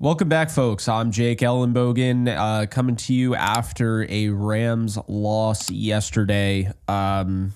Welcome back, folks. I'm Jake ELLENBOGEN, coming to you after a Rams loss yesterday. The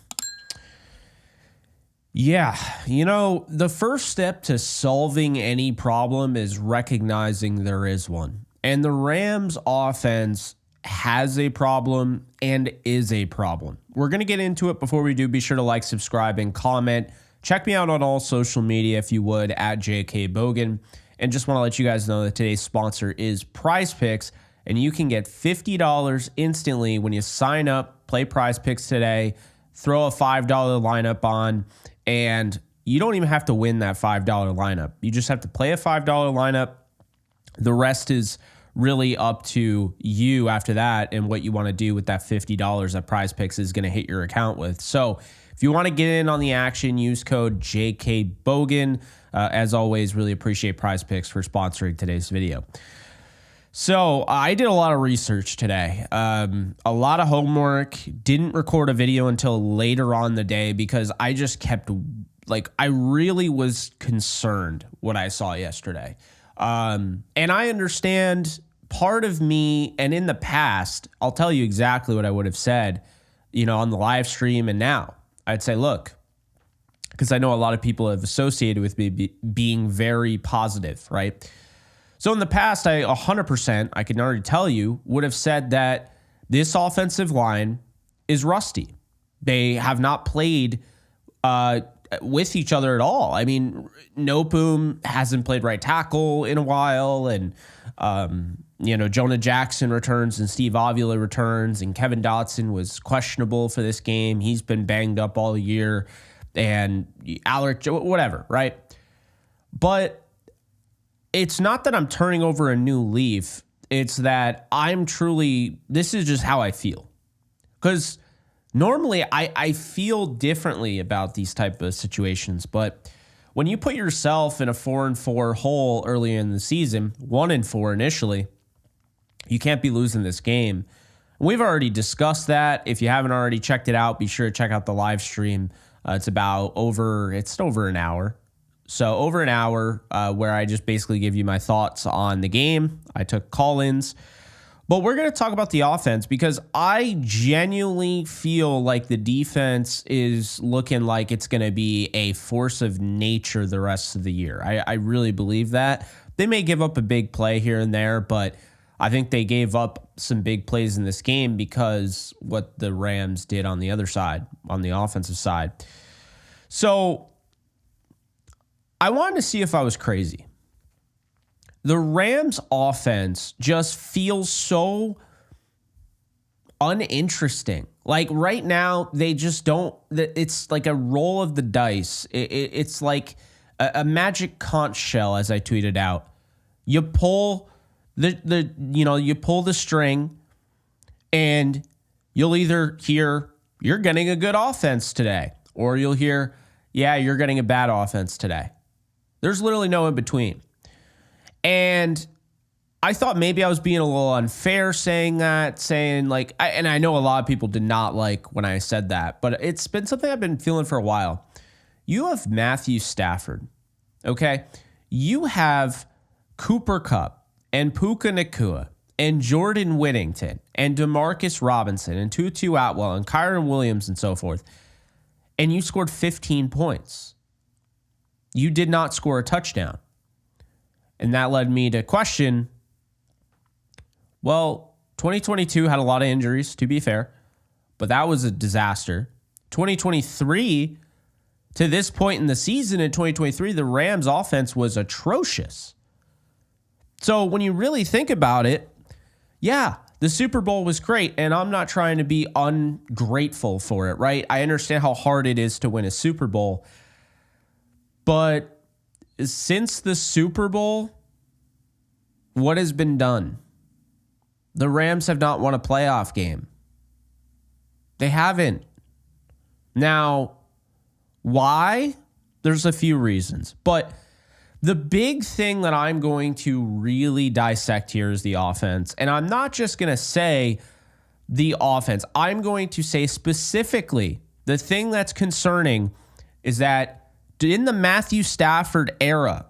first step to solving any problem is recognizing there is one. And the Rams offense has a problem and is a problem. We're going to get into it. Before we do, be sure to like, subscribe, and comment. Check me out on all social media if you would, at JKBogan. And just want to let you guys know that today's sponsor is Prize Picks, and you can get $50 instantly when you sign up, play Prize Picks today, throw a $5 lineup on, and you don't even have to win that $5 lineup. You just have to play a $5 lineup. The rest is really up to you after that and what you want to do with that $50 that Prize Picks is going to hit your account with. So if you want to get in on the action, use code JKBogan. As always, really appreciate Prize Picks for sponsoring today's video. So I did a lot of research today, a lot of homework, didn't record a video until later on the day because I just kept, I really was concerned what I saw yesterday. And I understand part of me, and in the past, I'll tell you exactly what I would have said, on the live stream and now. I'd say, look, because I know a lot of people have associated with me being very positive, right? So in the past, I 100%, I can already tell you, would have said that this offensive line is rusty. They have not played with each other at all. I mean, Nopum hasn't played right tackle in a while, and Jonah Jackson returns and Steve Avila returns, and Kevin Dotson was questionable for this game. He's been banged up all year, and Alec, whatever, right? But it's not that I'm turning over a new leaf. It's that this is just how I feel. Because normally I feel differently about these type of situations, but when you put yourself in a 4-4 hole early in the season, 1-4 initially, you can't be losing this game. We've already discussed that. If you haven't already checked it out, be sure to check out the live stream. It's over an hour. So over an hour where I just basically give you my thoughts on the game. I took call-ins. But we're going to talk about the offense because I genuinely feel like the defense is looking like it's going to be a force of nature the rest of the year. I really believe that. They may give up a big play here and there, but I think they gave up some big plays in this game because what the Rams did on the other side, on the offensive side. So I wanted to see if I was crazy. The Rams offense just feels so uninteresting. Like right now, they just don't. It's like a roll of the dice. It's like a magic conch shell, as I tweeted out. You pull you pull the string, and you'll either hear you're getting a good offense today, or you'll hear, yeah, you're getting a bad offense today. There's literally no in between. And I thought maybe I was being a little unfair saying that, and I know a lot of people did not like when I said that, but it's been something I've been feeling for a while. You have Matthew Stafford, okay? You have Cooper Kupp and Puka Nacua and Jordan Whittington and Demarcus Robinson and Tutu Atwell and Kyron Williams and so forth, and you scored 15 points. You did not score a touchdown. And that led me to question, 2022 had a lot of injuries, to be fair, but that was a disaster. 2023, to this point in the season in 2023, the Rams offense was atrocious. So when you really think about it, yeah, the Super Bowl was great, and I'm not trying to be ungrateful for it, right? I understand how hard it is to win a Super Bowl, but since the Super Bowl, what has been done? The Rams have not won a playoff game. They haven't. Now, why? There's a few reasons, but the big thing that I'm going to really dissect here is the offense. And I'm not just going to say the offense. I'm going to say specifically the thing that's concerning is that in the Matthew Stafford era,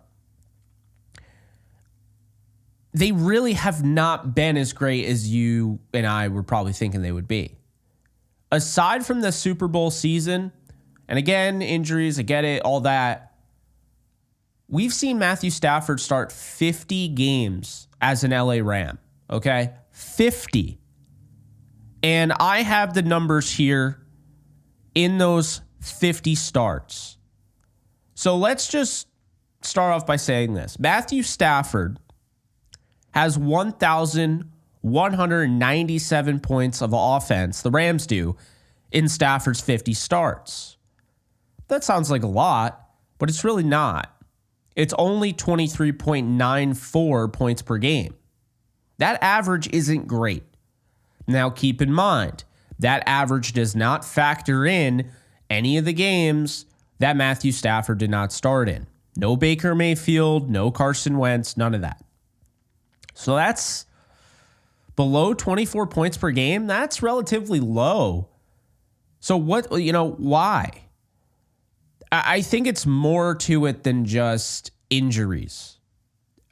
they really have not been as great as you and I were probably thinking they would be. Aside from the Super Bowl season, and again, injuries, I get it, all that, we've seen Matthew Stafford start 50 games as an LA Ram, okay? 50. And I have the numbers here in those 50 starts. So let's just start off by saying this. Matthew Stafford has 1,197 points of offense, the Rams do, in Stafford's 50 starts. That sounds like a lot, but it's really not. It's only 23.94 points per game. That average isn't great. Now keep in mind, that average does not factor in any of the games that Matthew Stafford did not start in. No Baker Mayfield, no Carson Wentz, none of that. So that's below 24 points per game. That's relatively low. So why? I think it's more to it than just injuries.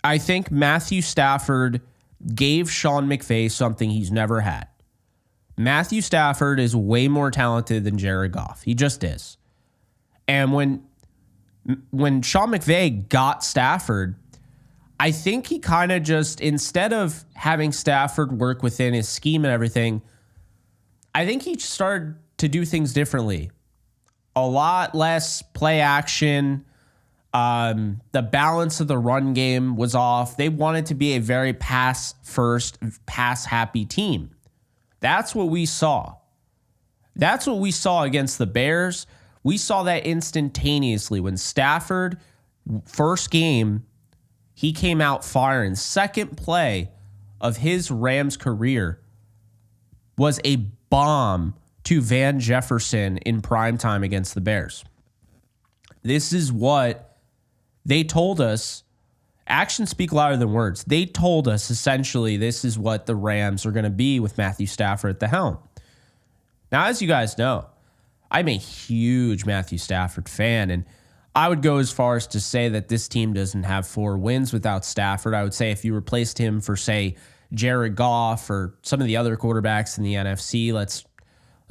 I think Matthew Stafford gave Sean McVay something he's never had. Matthew Stafford is way more talented than Jared Goff. He just is. And when Sean McVay got Stafford, I think he kind of just, instead of having Stafford work within his scheme and everything, I think he started to do things differently. A lot less play action. The balance of the run game was off. They wanted to be a very pass-first, pass-happy team. That's what we saw. That's what we saw against the Bears. We saw that instantaneously when Stafford, first game, he came out firing. Second play of his Rams career was a bomb to Van Jefferson in primetime against the Bears. This is what they told us. Actions speak louder than words. They told us essentially this is what the Rams are going to be with Matthew Stafford at the helm. Now, as you guys know, I'm a huge Matthew Stafford fan, and I would go as far as to say that this team doesn't have 4 wins without Stafford. I would say if you replaced him for, say, Jared Goff or some of the other quarterbacks in the NFC, let's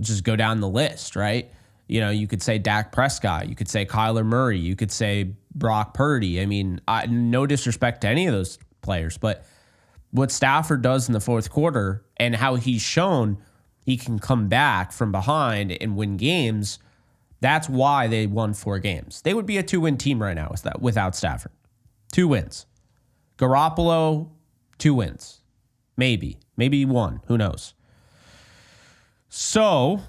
just go down the list, right? You know, you could say Dak Prescott. You could say Kyler Murray. You could say Brock Purdy. I mean, no disrespect to any of those players, but what Stafford does in the fourth quarter and how he's shown he can come back from behind and win games, that's why they won 4 games. They would be a 2-win team right now without Stafford. 2 wins. Garoppolo, 2 wins. Maybe 1. Who knows? So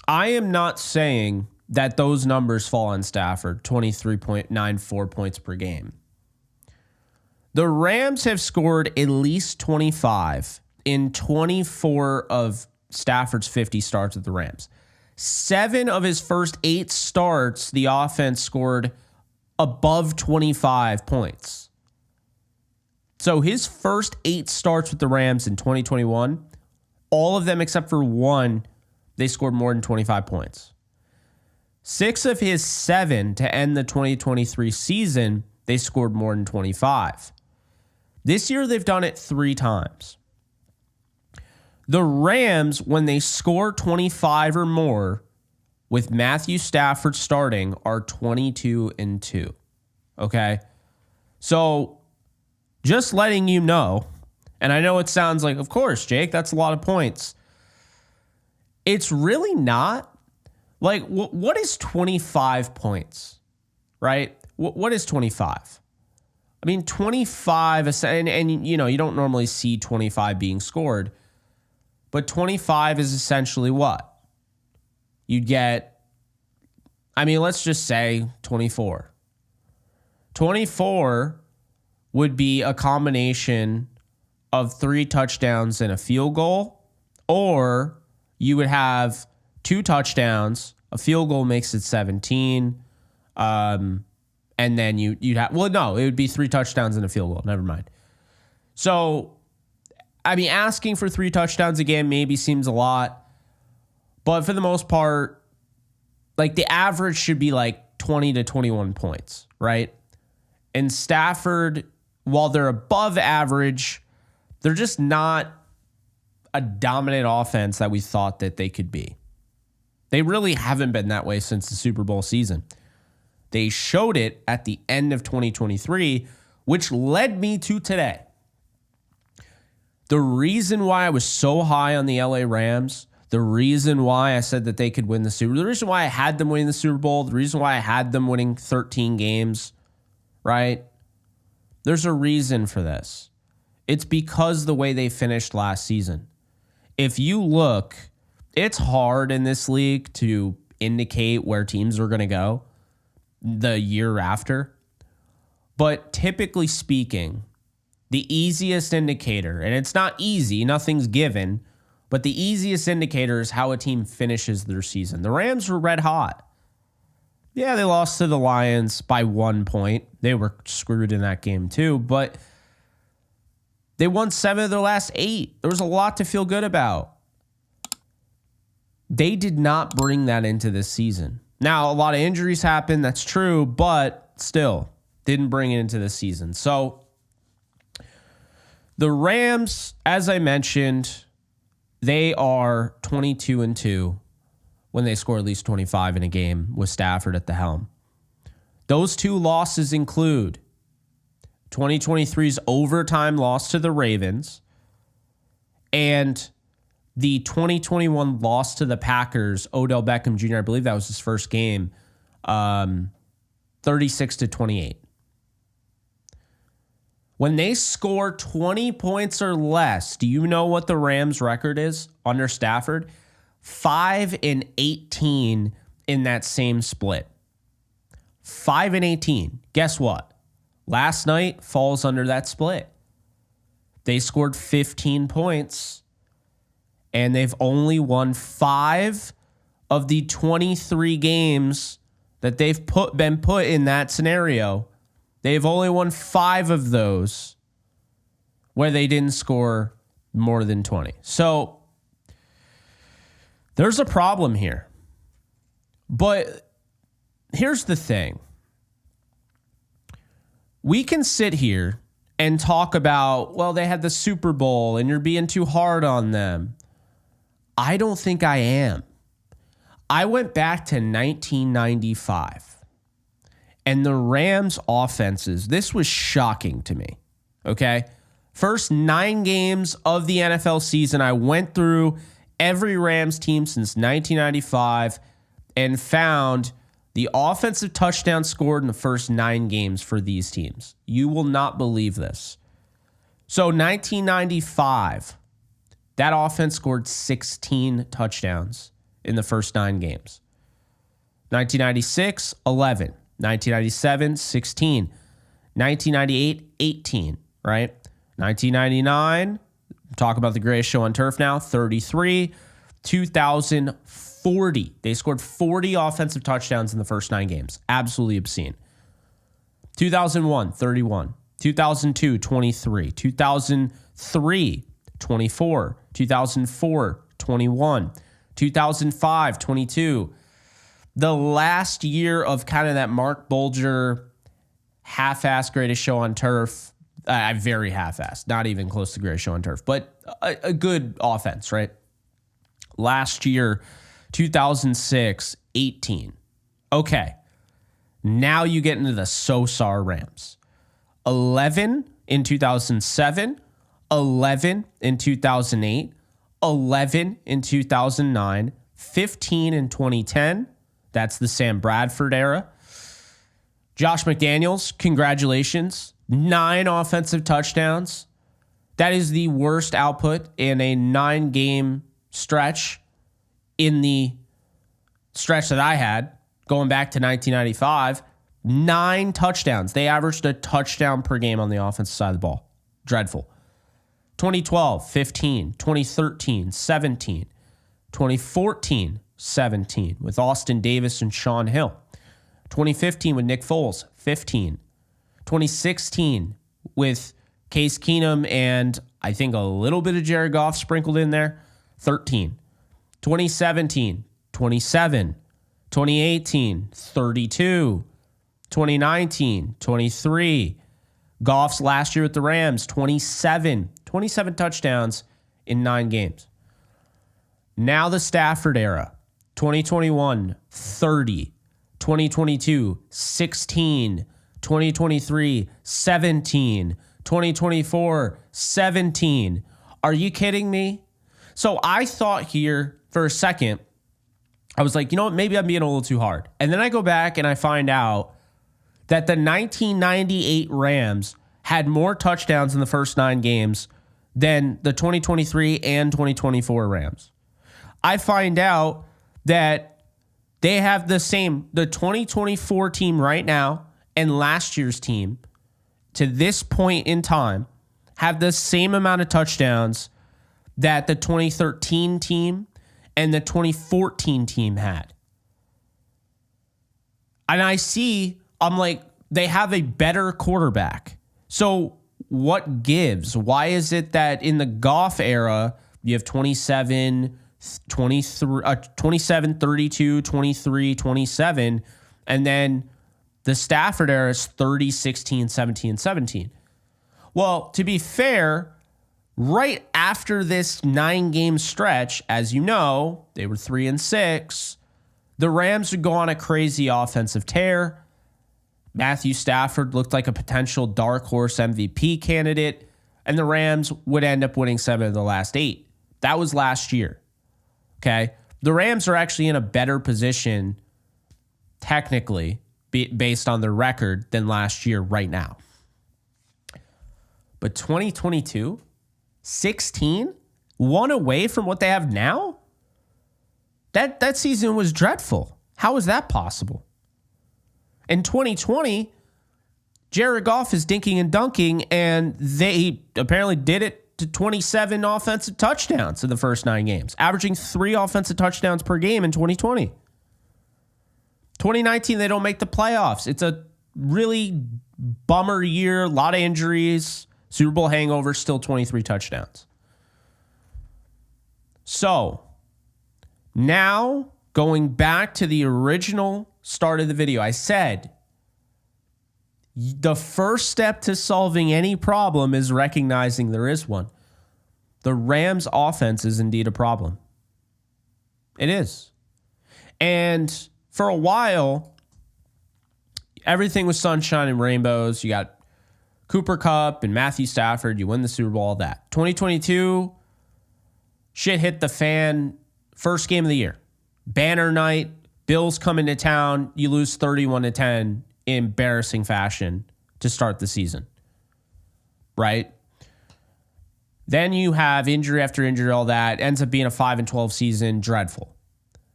I am not saying that those numbers fall on Stafford, 23.94 points per game. The Rams have scored at least 25 in 24 of Stafford's 50 starts with the Rams. 7 of his first 8 starts, the offense scored above 25 points. So his first 8 starts with the Rams in 2021, all of them except for 1, they scored more than 25 points. 6 of his 7 to end the 2023 season, they scored more than 25. This year, they've done it 3 times. The Rams, when they score 25 or more with Matthew Stafford starting, are 22-2. Okay? So, just letting you know, and I know it sounds like, of course, Jake, that's a lot of points. It's really not. Like, what is 25 points, right? What is 25? I mean, 25, and you know, you don't normally see 25 being scored, but 25 is essentially what? You'd get, I mean, let's just say 24. 24 would be a combination of 3 touchdowns and a field goal, or you would have 2 touchdowns, a field goal makes it 17, and then you'd have, well, no, it would be 3 touchdowns and a field goal. Never mind. So, I mean, asking for 3 touchdowns again maybe seems a lot, but for the most part, like the average should be like 20 to 21 points, right? And Stafford while they're above average, they're just not a dominant offense that we thought that they could be. They really haven't been that way since the Super Bowl season. They showed it at the end of 2023, which led me to today. The reason why I was so high on the LA Rams, the reason why I said that they could win the Super Bowl, the reason why I had them winning the Super Bowl, the reason why I had them winning 13 games, right? There's a reason for this. It's because the way they finished last season. If you look, it's hard in this league to indicate where teams are going to go the year after. But typically speaking, the easiest indicator, and it's not easy, nothing's given, but the easiest indicator is how a team finishes their season. The Rams were red hot. Yeah, they lost to the Lions by 1 point. They were screwed in that game too, but they won 7 of their last 8. There was a lot to feel good about. They did not bring that into this season. Now, a lot of injuries happened, that's true, but still didn't bring it into this season. So the Rams, as I mentioned, they are 22-2 when they score at least 25 in a game with Stafford at the helm. Those 2 losses include 2023's overtime loss to the Ravens and the 2021 loss to the Packers, Odell Beckham Jr., I believe that was his first game, 36-28. When they score 20 points or less, do you know what the Rams' record is under Stafford? 5-18 in that same split. 5-18. Guess what? Last night falls under that split. They scored 15 points, and they've only won 5 of the 23 games that they've been put in that scenario. They've only won 5 of those where they didn't score more than 20. So there's a problem here. But here's the thing. We can sit here and talk about, well, they had the Super Bowl and you're being too hard on them. I don't think I am. I went back to 1995. And the Rams offenses, this was shocking to me, okay? First 9 games of the NFL season, I went through every Rams team since 1995 and found the offensive touchdown scored in the first 9 games for these teams. You will not believe this. So 1995, that offense scored 16 touchdowns in the first 9 games. 1996, 11. 1997, 16. 1998, 18, right? 1999, talk about the greatest show on turf now, 33. 2000, 40. They scored 40 offensive touchdowns in the first 9 games. Absolutely obscene. 2001, 31. 2002, 23. 2003, 24. 2004, 21. 2005, 22. The last year of kind of that Mark Bulger half-ass greatest show on turf, very half-assed, not even close to greatest show on turf, but a good offense, right? Last year, 2006, 18. Okay, now you get into the so-sar Rams. 11 in 2007, 11 in 2008, 11 in 2009, 15 in 2010. That's the Sam Bradford era. Josh McDaniels, congratulations. 9 offensive touchdowns. That is the worst output in a 9-game stretch in the stretch that I had going back to 1995. 9 touchdowns. They averaged a touchdown per game on the offensive side of the ball. Dreadful. 2012, 15. 2013, 17. 2014, 17 with Austin Davis and Sean Hill. 2015 with Nick Foles, 15. 2016 with Case Keenum and I think a little bit of Jared Goff sprinkled in there, 13. 2017, 27. 2018, 32. 2019, 23. Goff's last year with the Rams, 27 touchdowns in 9 games. Now the Stafford era, 2021, 30, 2022, 16, 2023, 17, 2024, 17. Are you kidding me? So I thought here for a second, I was like, you know what, maybe I'm being a little too hard. And then I go back and I find out that the 1998 Rams had more touchdowns in the first 9 games than the 2023 and 2024 Rams. I find out that they have the 2024 team right now and last year's team to this point in time have the same amount of touchdowns that the 2013 team and the 2014 team had. And I'm like, they have a better quarterback. So what gives? Why is it that in the Goff era, you have 27, 32, 23, 27, and then the Stafford era is 30, 16, 17, 17. Well, to be fair, right after this 9-game stretch, as you know, they were 3-6. The Rams would go on a crazy offensive tear. Matthew Stafford looked like a potential dark horse MVP candidate, and the Rams would end up winning 7 of the last 8. That was last year. Okay? The Rams are actually in a better position, technically, based on their record, than last year right now. But 2022, 16, 1 away from what they have now? That season was dreadful. How is that possible? In 2020, Jared Goff is dinking and dunking, and they apparently did it to 27 offensive touchdowns in the first 9 games, averaging 3 offensive touchdowns per game in 2020. 2019, they don't make the playoffs. It's a really bummer year, a lot of injuries, Super Bowl hangover, still 23 touchdowns. So now going back to the original start of the video, I said the first step to solving any problem is recognizing there is one. The Rams' offense is indeed a problem. It is. And for a while, everything was sunshine and rainbows. You got Cooper Kupp and Matthew Stafford. You win the Super Bowl, all that. 2022, shit hit the fan. First game of the year. Banner night. Bills come into town. You lose 31-10 in embarrassing fashion to start the season. Right? Then you have injury after injury, all that. Ends up being a 5-12 season. Dreadful.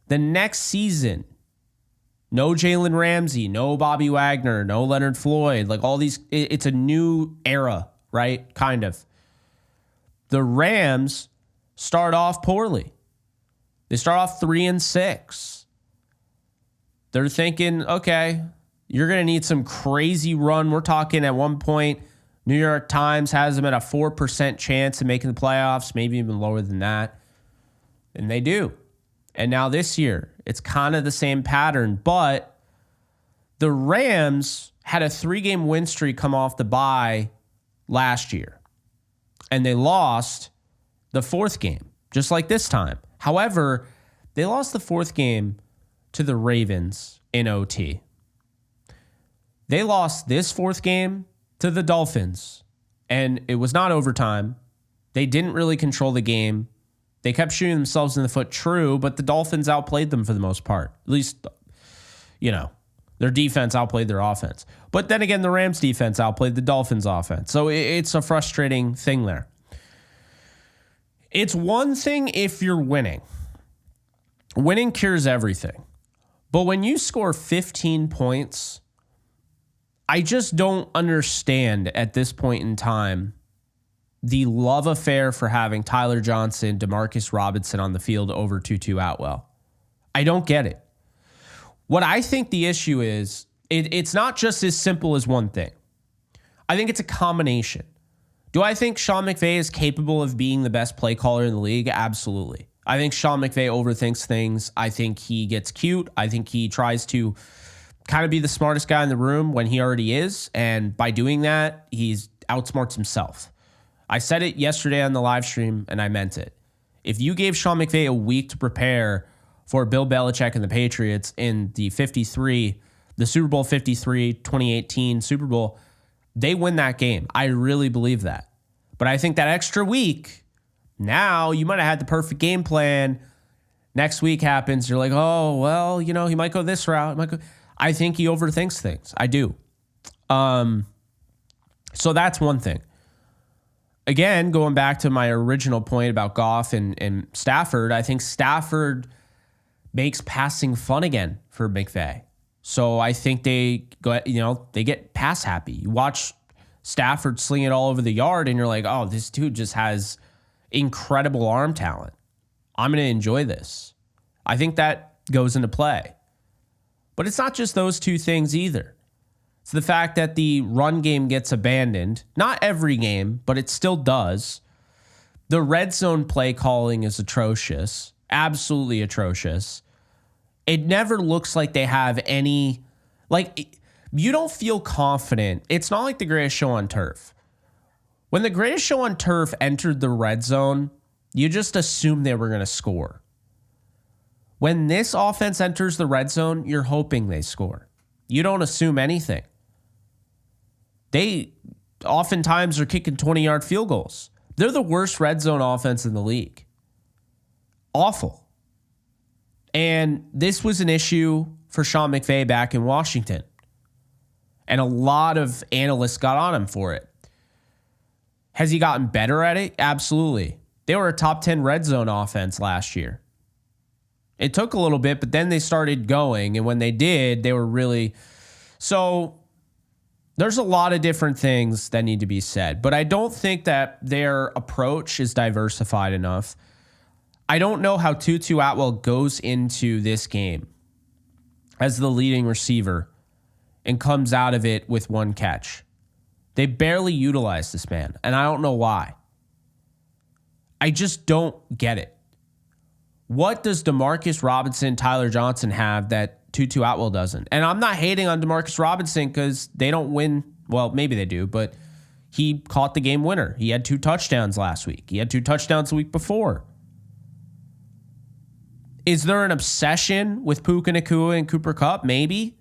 The next season, no Jalen Ramsey, no Bobby Wagner, no Leonard Floyd. Like all these, it's a new era, right? Kind of. The Rams start off poorly. They start off 3-6. They're thinking, okay, you're going to need some crazy run. We're talking at one point, New York Times has them at a 4% chance of making the playoffs, maybe even lower than that. And they do. And now this year, it's kind of the same pattern. But the Rams had a 3-game win streak come off the bye last year. And they lost the 4th game, just like this time. However, they lost the 4th game to the Ravens in OT. They lost this 4th game to the Dolphins, and it was not overtime. They didn't really control the game. They kept shooting themselves in the foot, true, but the Dolphins outplayed them for the most part. At least, their defense outplayed their offense. But then again, the Rams defense outplayed the Dolphins offense. So it's a frustrating thing there. It's one thing if you're winning. Winning cures everything. But when you score 15 points, I just don't understand at this point in time the love affair for having Tyler Johnson, Demarcus Robinson on the field over Tutu Atwell. I don't get it. What I think the issue is, it's not just as simple as one thing. I think it's a combination. Do I think Sean McVay is capable of being the best play caller in the league? Absolutely. I think Sean McVay overthinks things. I think he gets cute. I think he tries to kind of be the smartest guy in the room when he already is. And by doing that, he's outsmarts himself. I said it yesterday on the live stream, and I meant it. If you gave Sean McVay a week to prepare for Bill Belichick and the Patriots in the Super Bowl 53, 2018 Super Bowl, they win that game. I really believe that. But I think that extra week, now you might have had the perfect game plan. Next week happens, you're like, oh, well, he might go this route. I think he overthinks things. I do. So that's one thing. Again, going back to my original point about Goff and Stafford, I think Stafford makes passing fun again for McVay. So I think they get pass happy. You watch Stafford sling it all over the yard and you're like, oh, this dude just has incredible arm talent. I'm going to enjoy this. I think that goes into play. But it's not just those two things either. It's the fact that the run game gets abandoned. Not every game, but it still does. The red zone play calling is atrocious. Absolutely atrocious. It never looks like they have any, you don't feel confident. It's not like the greatest show on turf. When the greatest show on turf entered the red zone, you just assumed they were going to score. When this offense enters the red zone, you're hoping they score. You don't assume anything. They oftentimes are kicking 20-yard field goals. They're the worst red zone offense in the league. Awful. And this was an issue for Sean McVay back in Washington. And a lot of analysts got on him for it. Has he gotten better at it? Absolutely. They were a top 10 red zone offense last year. It took a little bit, but then they started going. And when they did, they were really... So there's a lot of different things that need to be said. But I don't think that their approach is diversified enough. I don't know how Tutu Atwell goes into this game as the leading receiver and comes out of it with one catch. They barely utilize this man, and I don't know why. I just don't get it. What does Demarcus Robinson, Tyler Johnson have that Tutu Atwell doesn't? And I'm not hating on Demarcus Robinson because they don't win. Well, maybe they do, but he caught the game winner. He had 2 touchdowns last week. He had 2 touchdowns the week before. Is there an obsession with Puka Nacua and Cooper Kupp? Maybe.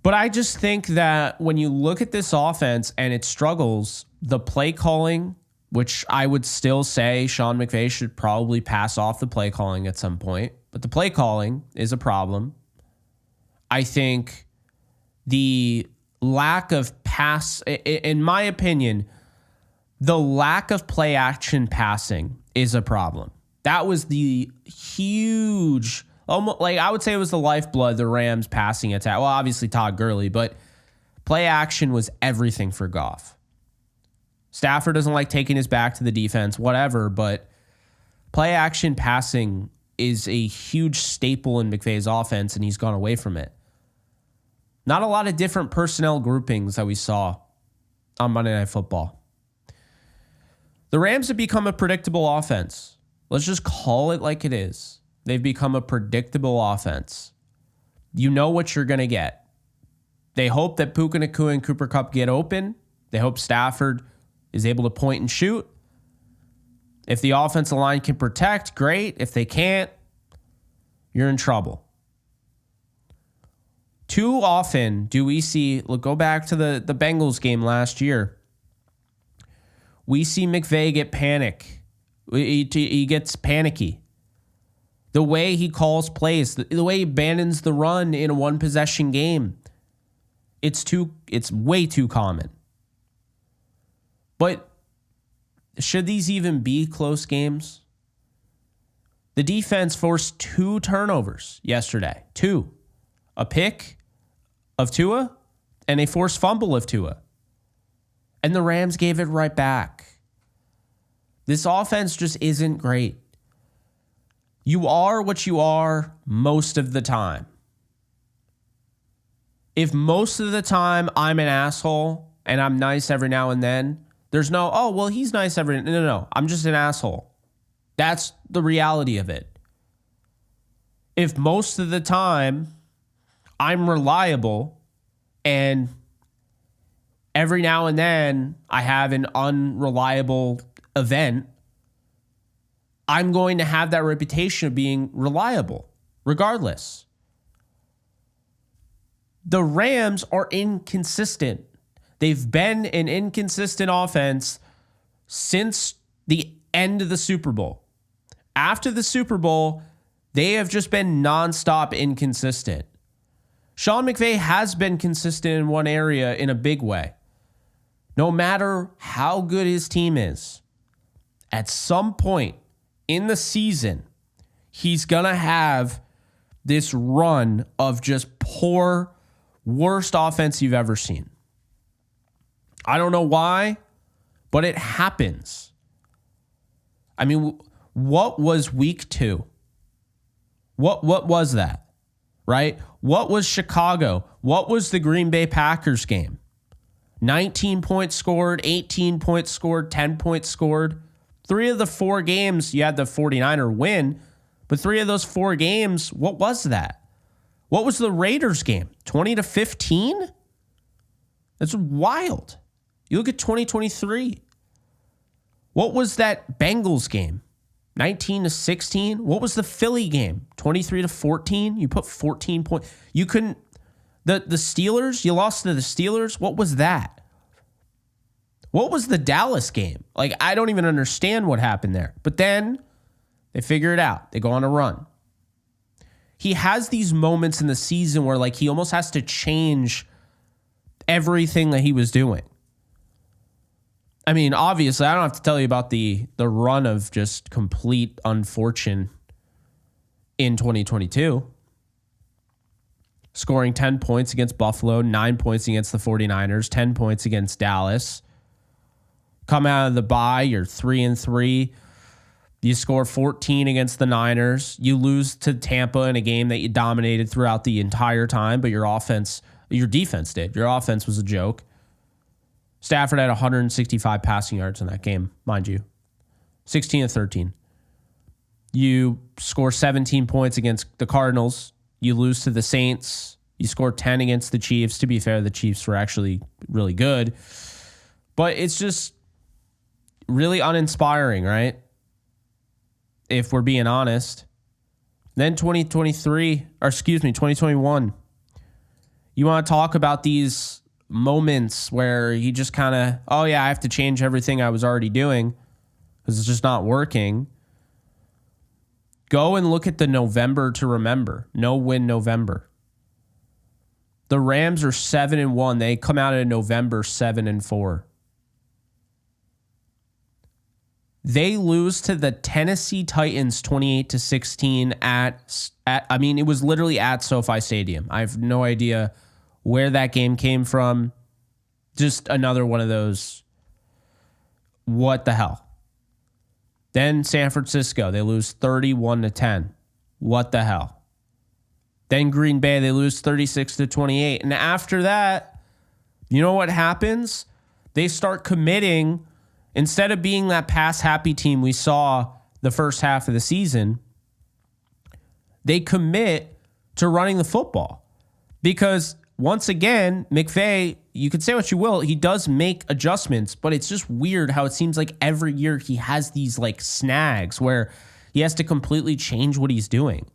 But I just think that when you look at this offense and its struggles, the play calling, which I would still say Sean McVay should probably pass off the play calling at some point, but the play calling is a problem. I think the lack of pass, in my opinion, the lack of play action passing is a problem. That was the huge, almost like I would say it was the lifeblood, the Rams passing attack. Well, obviously Todd Gurley, but play action was everything for Goff. Stafford doesn't like taking his back to the defense, whatever, but play action passing is a huge staple in McVay's offense, and he's gone away from it. Not a lot of different personnel groupings that we saw on Monday Night Football. The Rams have become a predictable offense. Let's just call it like it is. They've become a predictable offense. You know what you're going to get. They hope that Puka Nacua and Cooper Kupp get open. They hope Stafford is able to point and shoot. If the offensive line can protect, great. If they can't, you're in trouble. Too often do we see, look, go back to the Bengals game last year. We see McVay get panic. He gets panicky. The way he calls plays, the way he abandons the run in a one-possession game, it's way too common. But should these even be close games? The defense forced 2 turnovers yesterday. 2. A pick of Tua and a forced fumble of Tua. And the Rams gave it right back. This offense just isn't great. You are what you are most of the time. If most of the time I'm an asshole and I'm nice every now and then, there's no, oh, well, he's nice every... No. I'm just an asshole. That's the reality of it. If most of the time I'm reliable, and every now and then I have an unreliable event, I'm going to have that reputation of being reliable regardless. The Rams are inconsistent. They've been an inconsistent offense since the end of the Super Bowl. After the Super Bowl, they have just been nonstop inconsistent. Sean McVay has been consistent in one area in a big way. No matter how good his team is, at some point in the season, he's going to have this run of just poor, worst offense you've ever seen. I don't know why, but it happens. I mean, what was week 2? What was that? Right? What was Chicago? What was the Green Bay Packers game? 19 points scored, 18 points scored, 10 points scored. 3 of the 4 games, you had the 49er win, but 3 of those 4 games, what was that? What was the Raiders game? 20-15? That's wild. You look at 2023. What was that Bengals game? 19-16? What was the Philly game? 23-14? You put 14 points. You couldn't. The Steelers, you lost to the Steelers. What was that? What was the Dallas game? Like, I don't even understand what happened there. But then they figure it out. They go on a run. He has these moments in the season where, like, he almost has to change everything that he was doing. I mean, obviously, I don't have to tell you about the run of just complete unfortune in 2022. Scoring 10 points against Buffalo, 9 points against the 49ers, 10 points against Dallas. Come out of the bye, you're 3-3. You score 14 against the Niners. You lose to Tampa in a game that you dominated throughout the entire time, but your defense did. Your offense was a joke. Stafford had 165 passing yards in that game, mind you. 16-13. You score 17 points against the Cardinals. You lose to the Saints. You score 10 against the Chiefs. To be fair, the Chiefs were actually really good. But it's just really uninspiring, right? If we're being honest. Then 2021. You want to talk about these moments where he just kind of, oh yeah, I have to change everything I was already doing because it's just not working. Go and look at the November to remember. No win November. The Rams are 7-1. They come out in November 7-4. They lose to the Tennessee Titans 28-16 at I mean, it was literally at SoFi Stadium. I have no idea where that game came from. Just another one of those, what the hell? Then San Francisco, they lose 31-10. What the hell? Then Green Bay, they lose 36-28. And after that, you know what happens? They start committing, instead of being that pass-happy team we saw the first half of the season, they commit to running the football. Because once again, McVay, you could say what you will, he does make adjustments, but it's just weird how it seems like every year he has these like snags where he has to completely change what he's doing.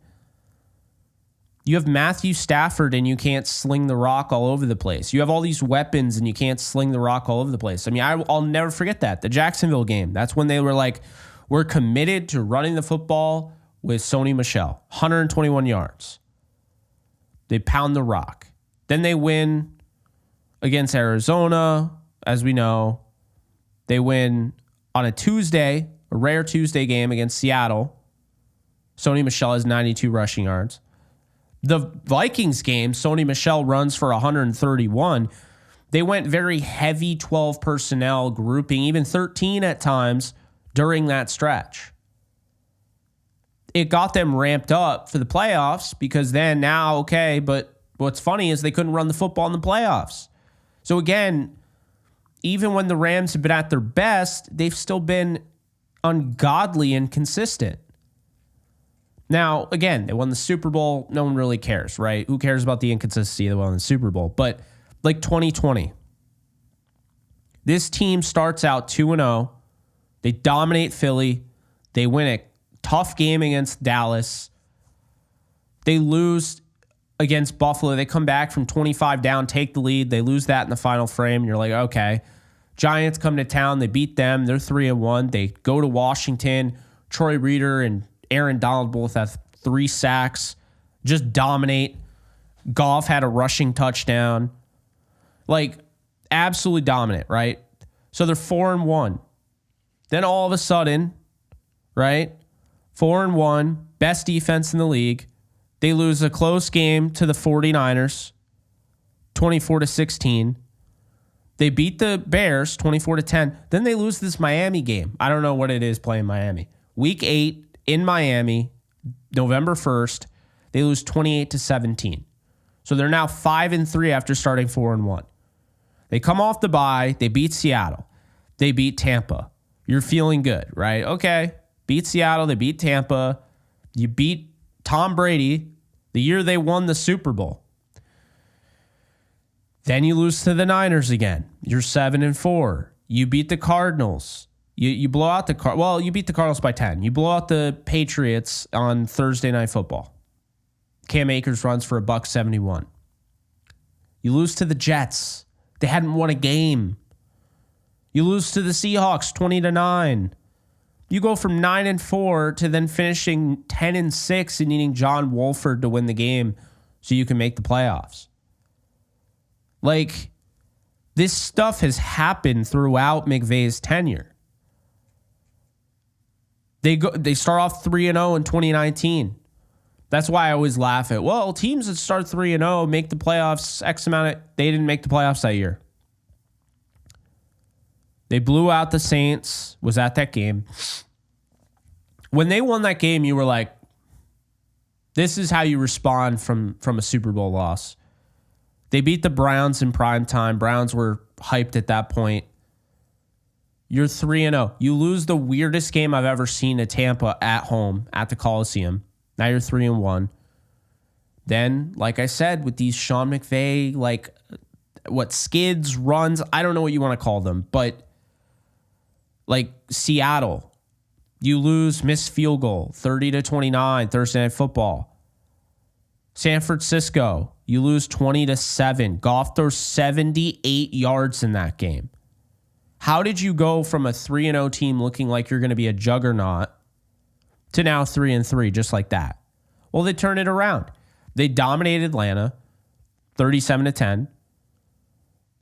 You have Matthew Stafford and you can't sling the rock all over the place. You have all these weapons and you can't sling the rock all over the place. I mean, I'll never forget that. The Jacksonville game, that's when they were like, we're committed to running the football with Sony Michel, 121 yards. They pound the rock. Then they win against Arizona, as we know. They win on a Tuesday, a rare Tuesday game against Seattle. Sony Michel has 92 rushing yards. The Vikings game, Sony Michel runs for 131. They went very heavy 12 personnel grouping, even 13 at times during that stretch. It got them ramped up for the playoffs because then now, okay, but what's funny is they couldn't run the football in the playoffs. So again, even when the Rams have been at their best, they've still been ungodly inconsistent. Now, again, they won the Super Bowl. No one really cares, right? Who cares about the inconsistency? They won the Super Bowl. But like 2020, this team starts out 2-0. They dominate Philly. They win a tough game against Dallas. They lose against Buffalo. They come back from 25 down, take the lead. They lose that in the final frame. And you're like, okay. Giants come to town. They beat them. They're 3-1. They go to Washington. Troy Reader and Aaron Donald both have 3 sacks. Just dominate. Goff had a rushing touchdown. Like, absolutely dominant, right? So they're 4-1. Then all of a sudden, right? 4-1, best defense in the league. They lose a close game to the 49ers, 24-16. They beat the Bears, 24-10. Then they lose this Miami game. I don't know what it is playing Miami. Week 8 in Miami, November 1st, they lose 28-17. So they're now 5-3 after starting 4-1. They come off the bye. They beat Seattle. They beat Tampa. You're feeling good, right? Okay. Beat Seattle. They beat Tampa. You beat Tom Brady the year they won the Super Bowl. Then you lose to the Niners again. You're 7-4. You beat the Cardinals. You blow out the you beat the Cardinals by 10. You blow out the Patriots on Thursday Night Football. Cam Akers runs for $171. You lose to the Jets. They hadn't won a game. You lose to the Seahawks 20-9. You go from 9-4 to then finishing 10-6 and needing John Wolford to win the game so you can make the playoffs. Like, this stuff has happened throughout McVay's tenure. They start off 3-0 in 2019. That's why I always laugh at, well, teams that start 3-0 make the playoffs X amount of, they didn't make the playoffs that year. They blew out the Saints, was at that game. When they won that game, you were like, this is how you respond from a Super Bowl loss. They beat the Browns in prime time. Browns were hyped at that point. You're 3-0. You lose the weirdest game I've ever seen at Tampa at home at the Coliseum. Now you're 3-1. Then, like I said, with these Sean McVay, like, what, skids, runs, I don't know what you want to call them, but like Seattle, you lose, missed field goal, 30-29, Thursday Night Football. San Francisco, you lose 20-7. Goff throws 78 yards in that game. How did you go from a 3-0 team looking like you're going to be a juggernaut to now 3-3 just like that? Well, they turned it around. They dominated Atlanta 37-10.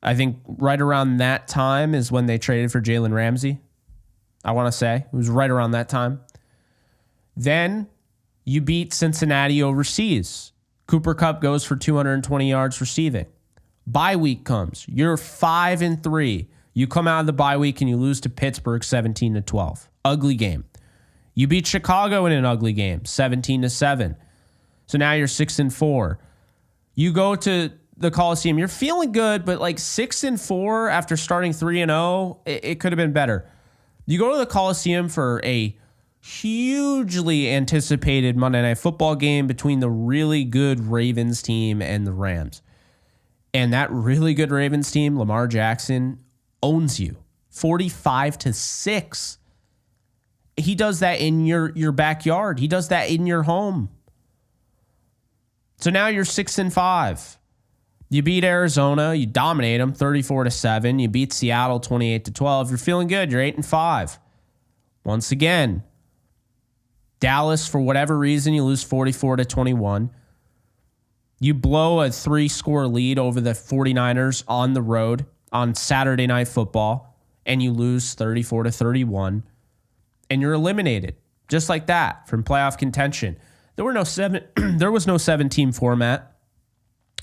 I think right around that time is when they traded for Jalen Ramsey. I want to say it was right around that time. Then you beat Cincinnati overseas. Cooper Kupp goes for 220 yards receiving. Bye week comes. You're 5-3. You come out of the bye week and you lose to Pittsburgh 17-12. Ugly game. You beat Chicago in an ugly game, 17-7. So now you're 6-4. You go to the Coliseum. You're feeling good, but like 6-4 after starting 3-0, it could have been better. You go to the Coliseum for a hugely anticipated Monday Night Football game between the really good Ravens team and the Rams. And that really good Ravens team, Lamar Jackson, owns you 45-6. He does that in your backyard. He does that in your home. So now you're 6-5. You beat Arizona. You dominate them 34-7. You beat Seattle 28-12. You're feeling good. You're 8-5. Once again, Dallas, for whatever reason, you lose 44-21. You blow a 3-score lead over the 49ers on the road on Saturday Night Football, and you lose 34-31. And you're eliminated just like that from playoff contention. There was no 7-team format.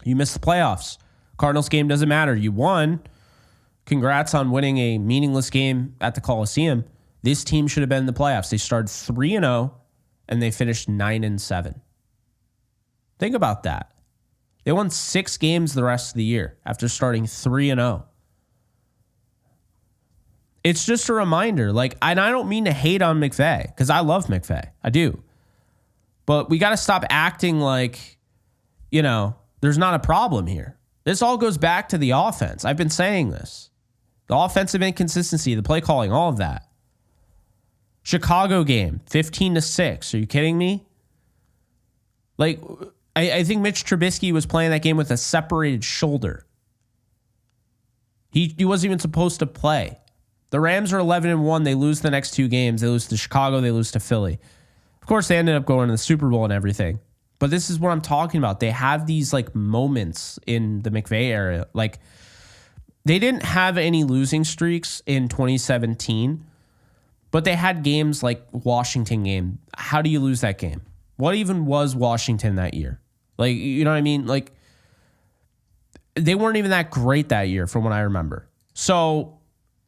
You missed the playoffs. Cardinals game doesn't matter. You won. Congrats on winning a meaningless game at the Coliseum. This team should have been in the playoffs. They started 3-0 and they finished 9-7. Think about that. They won 6 games the rest of the year after starting 3-0. It's just a reminder. And I don't mean to hate on McVay because I love McVay. I do. But we got to stop acting like, there's not a problem here. This all goes back to the offense. I've been saying this. The offensive inconsistency, the play calling, all of that. Chicago game, 15-6. Are you kidding me? Like, I think Mitch Trubisky was playing that game with a separated shoulder. He wasn't even supposed to play. The Rams are 11-1. They lose the next 2 games. They lose to Chicago. They lose to Philly. Of course, they ended up going to the Super Bowl and everything. But this is what I'm talking about. They have these like moments in the McVay era. Like, they didn't have any losing streaks in 2017, but they had games like Washington game. How do you lose that game? What even was Washington that year? Like, you know what I mean? Like, they weren't even that great that year from what I remember. So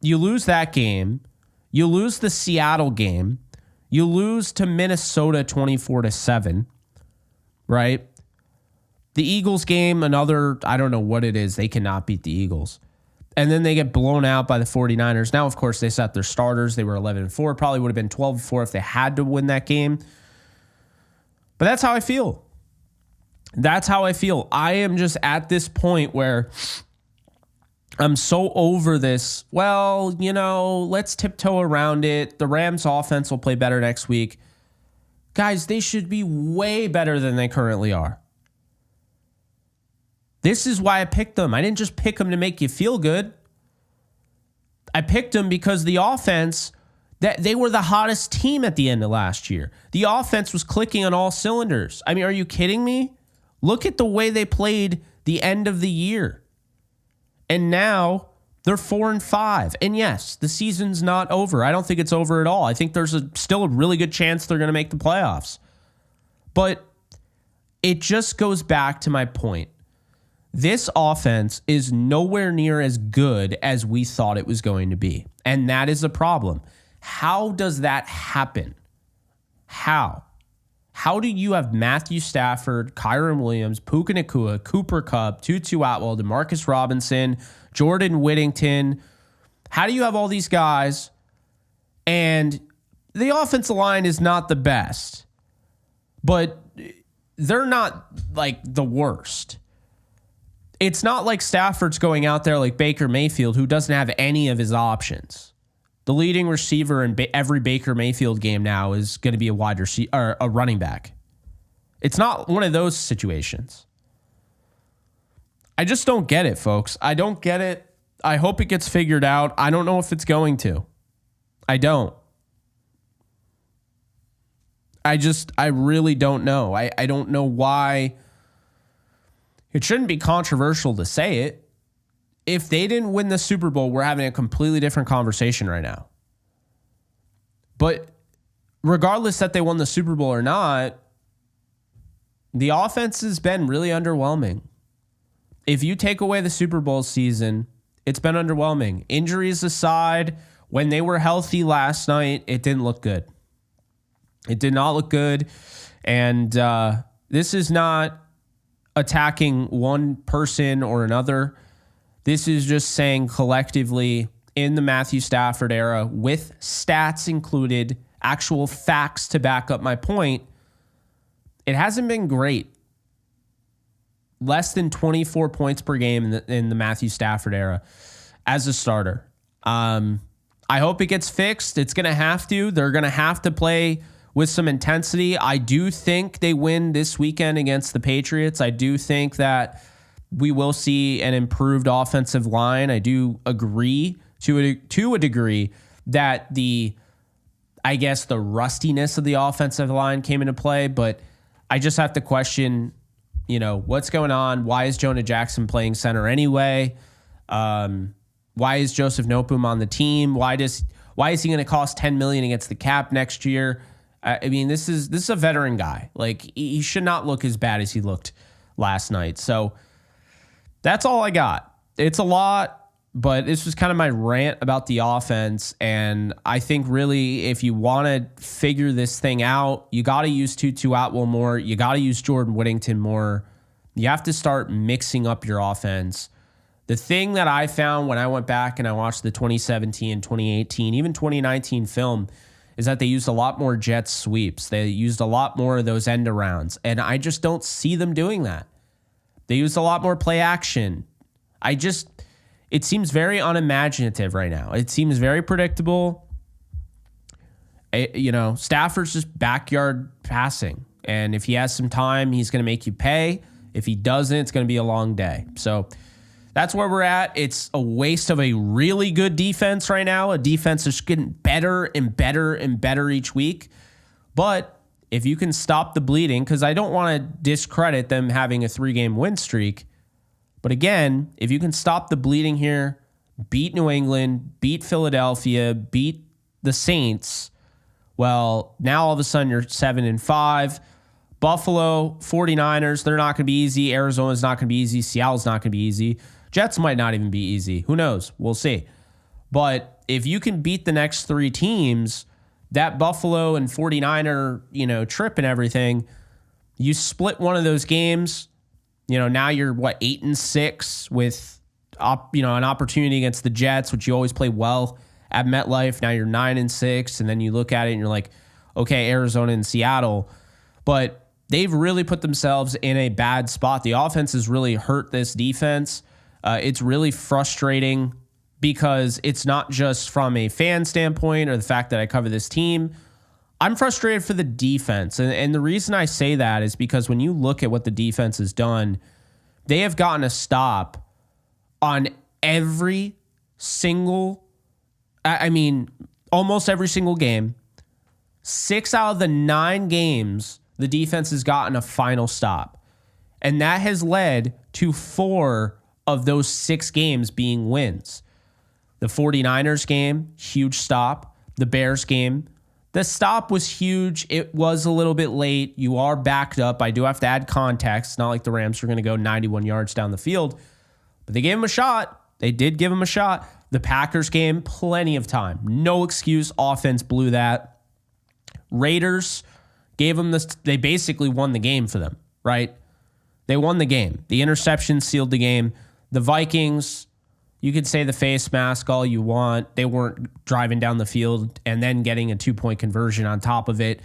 you lose that game. You lose the Seattle game. You lose to Minnesota 24-7, right? The Eagles game, another, I don't know what it is. They cannot beat the Eagles. And then they get blown out by the 49ers. Now, of course, they set their starters. They were 11-4. Probably would have been 12-4 if they had to win that game. But that's how I feel. That's how I feel. I am just at this point where I'm so over this. Well, let's tiptoe around it. The Rams offense will play better next week. Guys, they should be way better than they currently are. This is why I picked them. I didn't just pick them to make you feel good. I picked them because the offense, that they were the hottest team at the end of last year. The offense was clicking on all cylinders. I mean, are you kidding me? Look at the way they played the end of the year. And now they're 4-5. And yes, the season's not over. I don't think it's over at all. I think there's still a really good chance they're going to make the playoffs. But it just goes back to my point. This offense is nowhere near as good as we thought it was going to be. And that is a problem. How does that happen? How? How do you have Matthew Stafford, Kyron Williams, Puka Nacua, Cooper Kupp, Tutu Atwell, Demarcus Robinson, Jordan Whittington? How do you have all these guys and the offensive line is not the best, but they're not like the worst. It's not like Stafford's going out there like Baker Mayfield, who doesn't have any of his options. The leading receiver in every Baker Mayfield game now is going to be a wide receiver or a running back. It's not one of those situations. I just don't get it, folks. I don't get it. I hope it gets figured out. I don't know if it's going to. I don't. I really don't know. I don't know why. It shouldn't be controversial to say it. If they didn't win the Super Bowl, we're having a completely different conversation right now. But regardless that they won the Super Bowl or not, the offense has been really underwhelming. If you take away the Super Bowl season, it's been underwhelming. Injuries aside, when they were healthy last night, it didn't look good. It did not look good. And this is not attacking one person or another. This is just saying collectively in the Matthew Stafford era, with stats included, actual facts to back up my point, it hasn't been great. Less than 24 points per game in the Matthew Stafford era as a starter. I hope it gets fixed. It's going to have to. They're going to have to play with some intensity. I do think they win this weekend against the Patriots. I do think that we will see an improved offensive line. I do agree to a degree that the rustiness of the offensive line came into play, but I just have to question, what's going on? Why is Jonah Jackson playing center anyway? Why is Joseph Nopum on the team? Why is he going to cost $10 million against the cap next year? I mean, this is a veteran guy. Like, he should not look as bad as he looked last night. So that's all I got. It's a lot, but this was kind of my rant about the offense. And I think really, if you want to figure this thing out, you got to use Tutu Atwell more. You got to use Jordan Whittington more. You have to start mixing up your offense. The thing that I found when I went back and I watched the 2017, 2018, even 2019 film is that they used a lot more jet sweeps. They used a lot more of those end arounds, and I just don't see them doing that. They used a lot more play action. It seems very unimaginative right now. It seems very predictable. Stafford's just backyard passing. And if he has some time, he's going to make you pay. If he doesn't, it's going to be a long day. So that's where we're at. It's a waste of a really good defense right now. A defense that's getting better and better and better each week. But if you can stop the bleeding, because I don't want to discredit them having a 3-game win streak. But again, if you can stop the bleeding here, beat New England, beat Philadelphia, beat the Saints, well, now all of a sudden you're 7-5. Buffalo, 49ers, they're not going to be easy. Arizona's not going to be easy. Seattle's not going to be easy. Jets might not even be easy. Who knows? We'll see. But if you can beat the next 3 teams, that Buffalo and 49er, trip and everything, you split one of those games, now you're 8-6 with an opportunity against the Jets, which you always play well at MetLife. Now you're 9-6, and then you look at it and you're like, okay, Arizona and Seattle. But they've really put themselves in a bad spot. The offense has really hurt this defense. It's really frustrating because it's not just from a fan standpoint or the fact that I cover this team. I'm frustrated for the defense. And the reason I say that is because when you look at what the defense has done, they have gotten a stop on every single, almost every single game. 6 out of the 9 games, the defense has gotten a final stop. And that has led to 4 of those 6 games being wins. The 49ers game, huge stop. The Bears game, the stop was huge. It was a little bit late. You are backed up. I do have to add context. It's not like the Rams are going to go 91 yards down the field. But they gave him a shot. They did give him a shot. The Packers game, plenty of time. No excuse. Offense blew that. Raiders gave them this. They basically won the game for them, right? They won the game. The interception sealed the game. The Vikings, you could say the face mask all you want. They weren't driving down the field and then getting a 2-point conversion on top of it.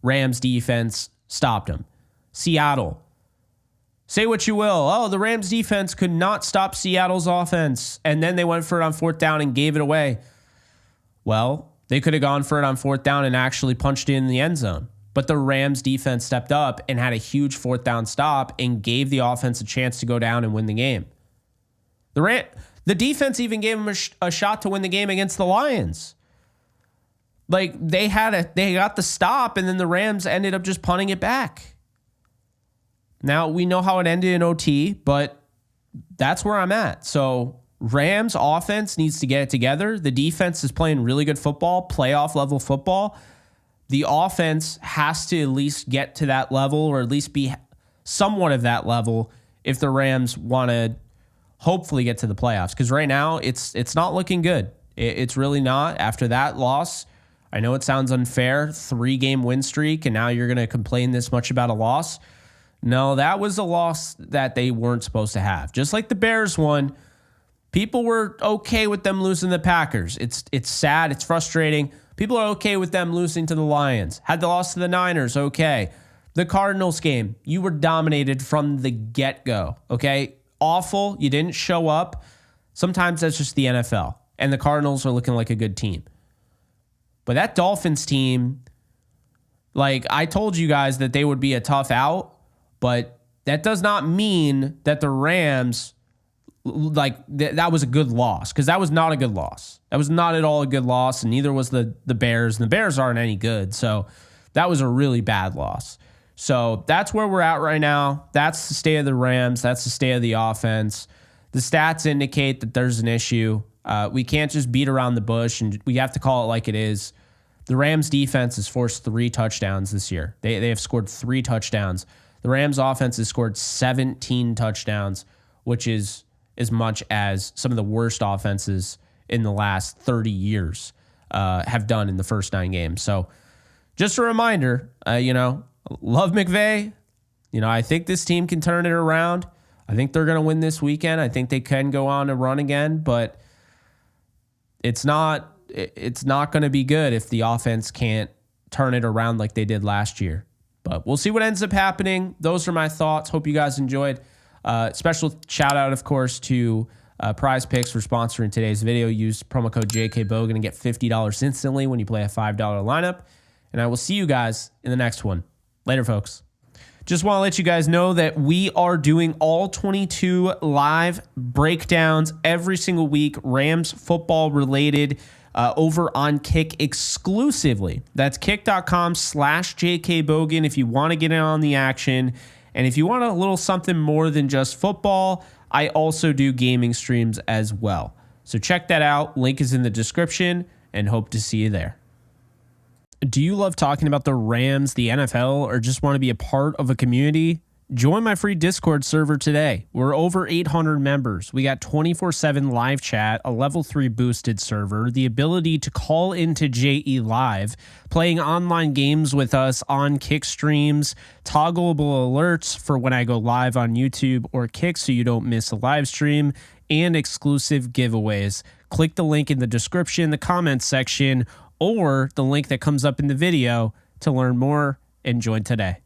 Rams defense stopped them. Seattle, say what you will. Oh, the Rams defense could not stop Seattle's offense. And then they went for it on 4th down and gave it away. Well, they could have gone for it on 4th down and actually punched it in the end zone. But the Rams defense stepped up and had a huge 4th down stop and gave the offense a chance to go down and win the game. The defense even gave them a shot to win the game against the Lions. Like they got the stop, and then the Rams ended up just punting it back. Now we know how it ended in OT, but that's where I'm at. So Rams offense needs to get it together. The defense is playing really good football, playoff level football. The offense has to at least get to that level, or at least be somewhat of that level, if the Rams want to hopefully get to the playoffs. Because right now it's not looking good. It's really not. After that loss, I know it sounds unfair, 3-game win streak, and now you're going to complain this much about a loss. No, that was a loss that they weren't supposed to have. Just like the Bears won, people were okay with them losing to the Packers. It's sad. It's frustrating. People are okay with them losing to the Lions. Had the loss to the Niners, okay. The Cardinals game, you were dominated from the get-go, okay? Awful. You didn't show up. Sometimes that's just the NFL. And the Cardinals are looking like a good team. But that Dolphins team, like I told you guys that they would be a tough out, but that does not mean that the Rams, that was a good loss, because that was not a good loss. That was not at all a good loss, and neither was the Bears. And the Bears aren't any good, so that was a really bad loss. So that's where we're at right now. That's the state of the Rams. That's the state of the offense. The stats indicate that there's an issue. We can't just beat around the bush, and we have to call it like it is. The Rams defense has forced 3 touchdowns this year. They have scored 3 touchdowns. The Rams offense has scored 17 touchdowns, which is as much as some of the worst offenses in the last 30 years have done in the first 9 games. So just a reminder, love McVay. I think this team can turn it around. I think they're going to win this weekend. I think they can go on a run again, but it's not it's not going to be good if the offense can't turn it around like they did last year. But we'll see what ends up happening. Those are my thoughts. Hope you guys enjoyed. Special shout out, of course, to Prize Picks for sponsoring today's video. Use promo code JKBogan and get $50 instantly when you play a $5 lineup. And I will see you guys in the next one. Later, folks. Just want to let you guys know that we are doing all 22 live breakdowns every single week, Rams football related, over on Kick exclusively. That's kick.com/JKBogan if you want to get in on the action. And if you want a little something more than just football, I also do gaming streams as well. So check that out. Link is in the description, and hope to see you there. Do you love talking about the Rams, the NFL, or just want to be a part of a community? Join my free Discord server today. We're over 800 members. We got 24/7 live chat, a level 3 boosted server, the ability to call into JE Live, playing online games with us on Kick streams, toggleable alerts for when I go live on YouTube or Kick so you don't miss a live stream, and exclusive giveaways. Click the link in the description, the comments section, or the link that comes up in the video to learn more and join today.